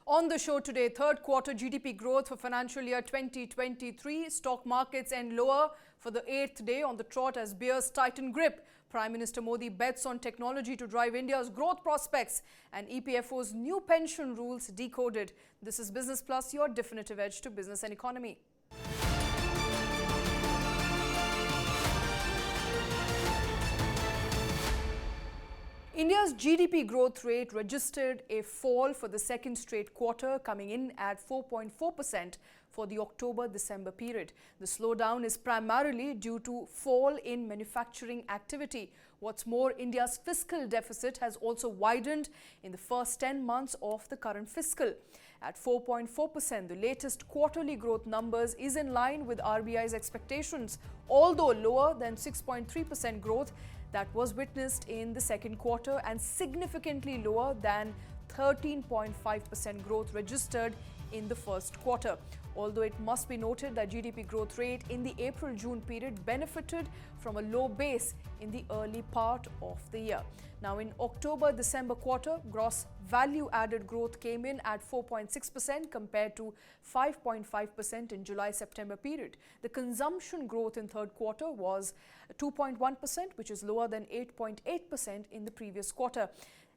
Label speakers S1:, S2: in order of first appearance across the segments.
S1: On the show today, third quarter GDP growth for financial year 2023. Stock markets end lower for the 8th day on the trot as bears tighten grip. Prime Minister Modi bets on technology to drive India's growth prospects, and EPFO's new pension rules decoded. This is Business Plus, your definitive edge to business and economy. India's GDP growth rate registered a fall for the second straight quarter, coming in at 4.4% for the October-December period. The slowdown is primarily due to fall in manufacturing activity. What's more, India's fiscal deficit has also widened in the first 10 months of the current fiscal. At 4.4%, the latest quarterly growth numbers is in line with RBI's expectations, although lower than 6.3% growth that was witnessed in the second quarter and significantly lower than 13.5% growth registered in the first quarter. Although it must be noted that GDP growth rate in the April-June period benefited from a low base in the early part of the year. Now, in October-December quarter, gross value added growth came in at 4.6% compared to 5.5% in July-September period. The consumption growth in third quarter was 2.1%, which is lower than 8.8% in the previous quarter.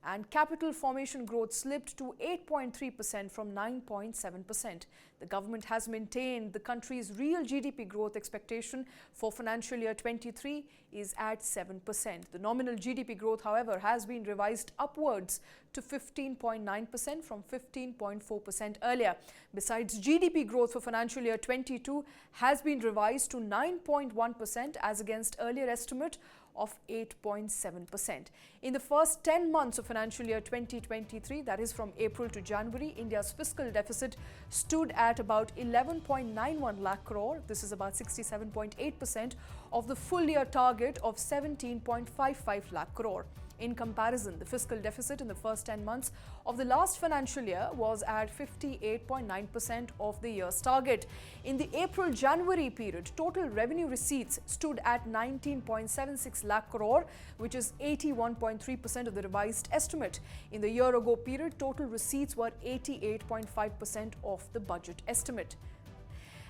S1: And capital formation growth slipped to 8.3% from 9.7%. The government has maintained the country's real GDP growth expectation for financial year 23 is at 7%. The nominal GDP growth, however, has been revised upwards to 15.9% from 15.4% earlier. Besides, GDP growth for financial year 22 has been revised to 9.1% as against earlier estimate of 8.7%. In the first 10 months of financial year 2023, that is from April to January, India's fiscal deficit stood at about 11.91 lakh crore. This is about 67.8% of the full year target of 17.55 lakh crore. In comparison, the fiscal deficit in the first 10 months of the last financial year was at 58.9% of the year's target. In the April-January period, total revenue receipts stood at 19.76 lakh crore, which is 81.3% of the revised estimate. In the year-ago period, total receipts were 88.5% of the budget estimate.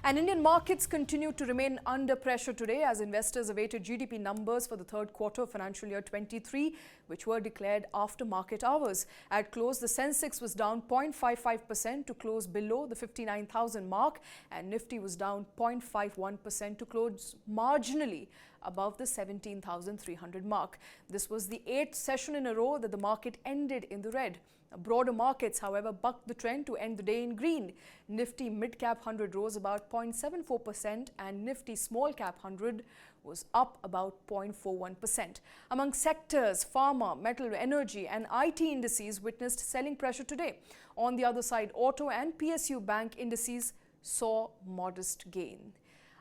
S1: And Indian markets continued to remain under pressure today as investors awaited GDP numbers for the third quarter of financial year 23, which were declared after market hours. At close, the Sensex was down 0.55% to close below the 59,000 mark, and Nifty was down 0.51% to close marginally above the 17,300 mark. This was the 8th session in a row that the market ended in the red. Broader markets, however, bucked the trend to end the day in green. Nifty Mid-Cap 100 rose about 0.74% and Nifty Small-Cap 100 was up about 0.41%. Among sectors, pharma, metal, energy and IT indices witnessed selling pressure today. On the other side, auto and PSU bank indices saw modest gain.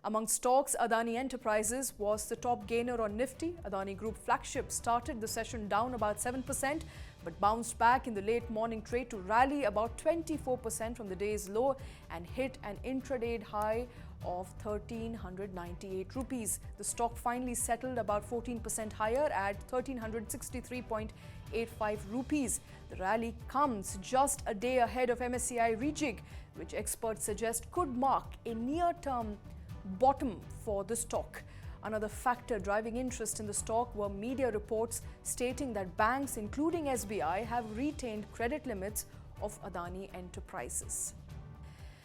S1: Among stocks, Adani Enterprises was the top gainer on Nifty. Adani Group flagship started the session down about 7%, but bounced back in the late morning trade to rally about 24% from the day's low and hit an intraday high of 1,398 rupees. The stock finally settled about 14% higher at 1,363.85 rupees. The rally comes just a day ahead of MSCI rejig, which experts suggest could mark a near-term bottom for the stock. Another factor driving interest in the stock were media reports stating that banks, including SBI, have retained credit limits of Adani Enterprises.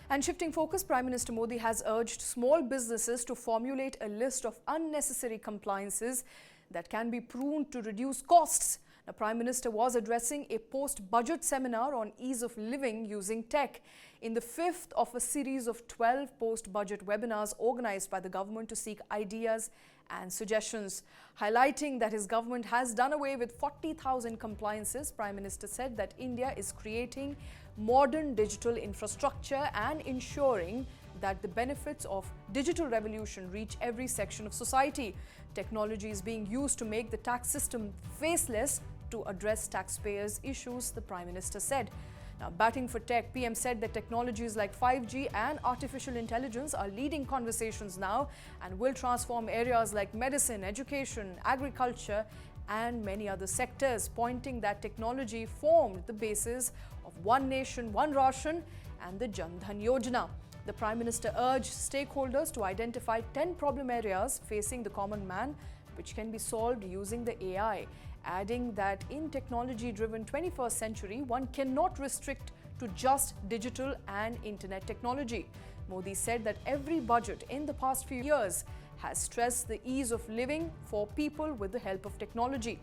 S1: And shifting focus, Prime Minister Modi has urged small businesses to formulate a list of unnecessary compliances that can be pruned to reduce costs. The Prime Minister was addressing a post-budget seminar on ease of living using tech, in the fifth of a series of 12 post-budget webinars organized by the government to seek ideas and suggestions. Highlighting that his government has done away with 40,000 compliances, Prime Minister said that India is creating modern digital infrastructure and ensuring that the benefits of digital revolution reach every section of society. Technology is being used to make the tax system faceless to address taxpayers' issues, the Prime Minister said. Now, batting for tech, PM said that technologies like 5G and artificial intelligence are leading conversations now and will transform areas like medicine, education, agriculture and many other sectors, pointing that technology formed the basis of One Nation, One Ration and the Jan Dhan Yojana. The Prime Minister urged stakeholders to identify 10 problem areas facing the common man which can be solved using the AI, adding that in technology-driven 21st century, one cannot restrict to just digital and internet technology. Modi said that every budget in the past few years has stressed the ease of living for people with the help of technology.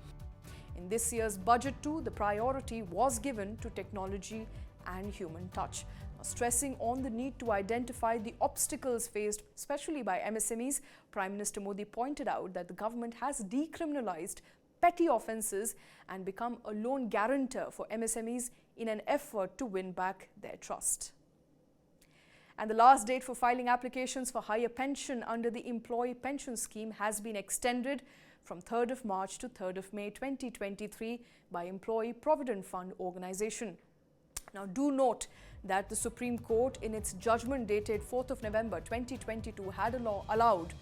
S1: In this year's budget too, the priority was given to technology and human touch. Stressing on the need to identify the obstacles faced, especially by MSMEs, Prime Minister Modi pointed out that the government has decriminalized petty offences and become a loan guarantor for MSMEs in an effort to win back their trust. And the last date for filing applications for higher pension under the Employee Pension Scheme has been extended from 3rd of March to 3rd of May 2023 by Employee Provident Fund Organisation. Now, do note that the Supreme Court, in its judgment dated 4th of November 2022, had allowed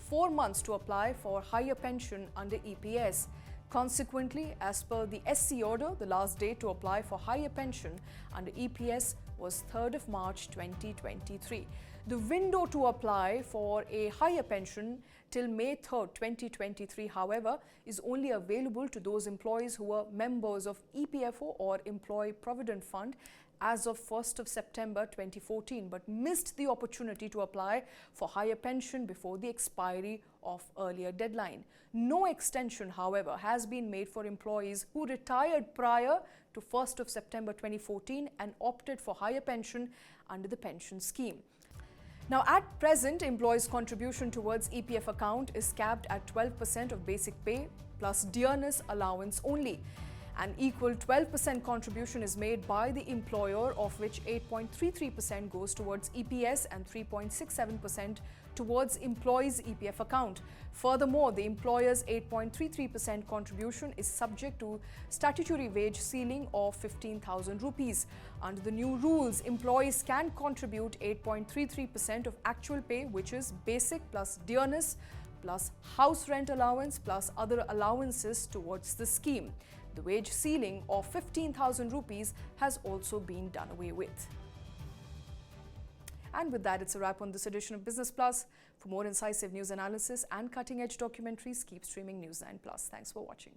S1: 4 months to apply for higher pension under EPS. Consequently, as per the SC order, the last date to apply for higher pension under EPS was 3rd of March 2023. The window to apply for a higher pension till May 3rd, 2023, however, is only available to those employees who were members of EPFO or Employee Provident Fund as of 1st of September 2014, but missed the opportunity to apply for higher pension before the expiry of earlier deadline. No extension, however, has been made for employees who retired prior to 1st of September 2014 and opted for higher pension under the pension scheme. Now, at present, employees' contribution towards EPF account is capped at 12% of basic pay plus dearness allowance only. An equal 12% contribution is made by the employer, of which 8.33% goes towards EPS and 3.67% towards employees' EPF account. Furthermore, the employer's 8.33% contribution is subject to statutory wage ceiling of 15,000 rupees. Under the new rules, employees can contribute 8.33% of actual pay, which is basic plus dearness plus house rent allowance plus other allowances towards the scheme. The wage ceiling of 15,000 rupees has also been done away with. And with that, it's a wrap on this edition of Business Plus. For more incisive news analysis and cutting-edge documentaries, keep streaming News 9 Plus. Thanks for watching.